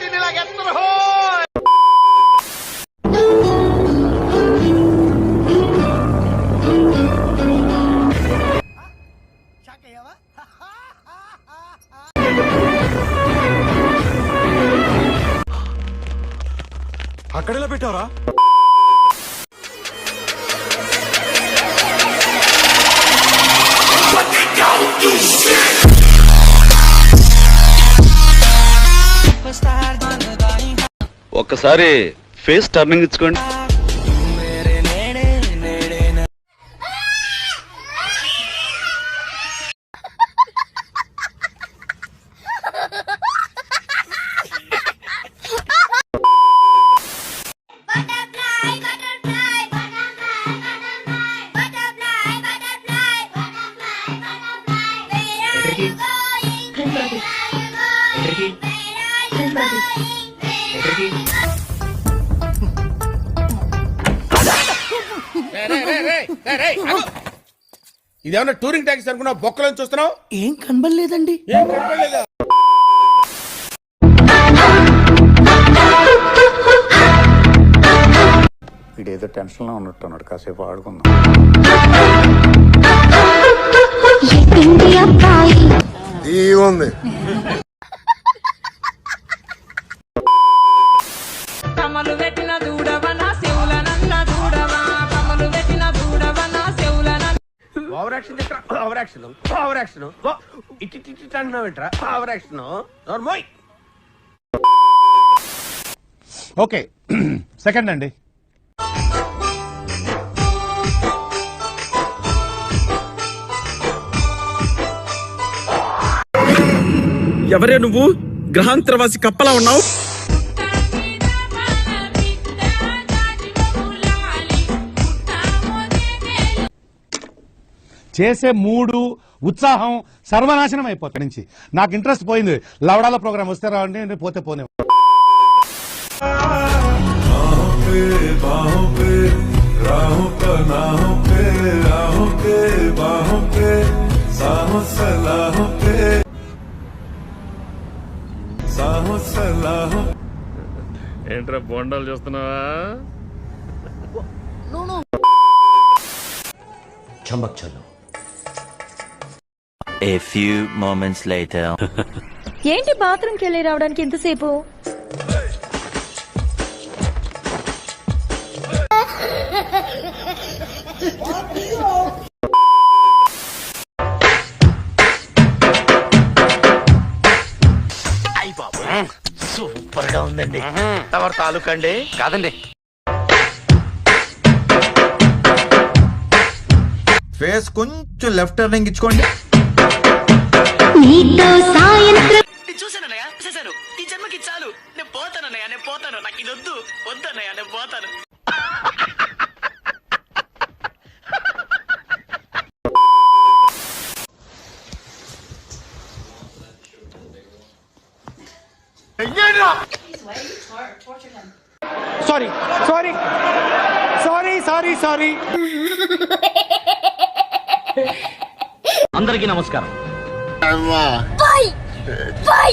దీన్ని లాగేస్తారు. అక్కడెలా పెట్టావరా? ఒక్కసారి face turning ఇచ్చుకోండి. ఇదేమన్నా టూరింగ్ ట్యాక్సీ అనుకున్నా? బొక్కలను చూస్తున్నావు? ఏం కనబడలేదండి. ఏం కనపడలేదా? వీడేదో టెన్షన్లో ఉన్నట్టున్నాడు, కాసేపు ఆడుకుందాం. ఉంది ఓకే సెకండ్ అండి. ఎవరే నువ్వు? గ్రహాంతరవాసి కప్పలా ఉన్నావు. చేసే మూడు ఉత్సాహం సర్వనాశనం అయిపోతాయి నుంచి. నాకు ఇంట్రెస్ట్ పోయింది. లవడాల ప్రోగ్రామ్ వస్తే రావండి, పోతే పోనే. ఏంట్రా బొండాలు చూస్తున్నావా? చంబక్ చలో. A few moments later. ఏంటి బాత్రూమ్కి వెళ్ళి రావడానికి ఎంతసేపు? సూపర్ గా ఉందండి. ఎవరు తాలూకా అండి? కాదండి. ఫేస్ కొంచెం లెఫ్ట్ టర్నింగ్ ఇచ్చుకోండి. చూసానన్నయ్య, చూసాను. ఈ జన్మకి చాలు. నేను పోతానన్నయ్య, నేను పోతాను. నాకు ఇది వద్దు, వద్దన్నయ్య, నేను పోతాను. Sorry sorry sorry sorry sorry. అందరికీ నమస్కారం. By by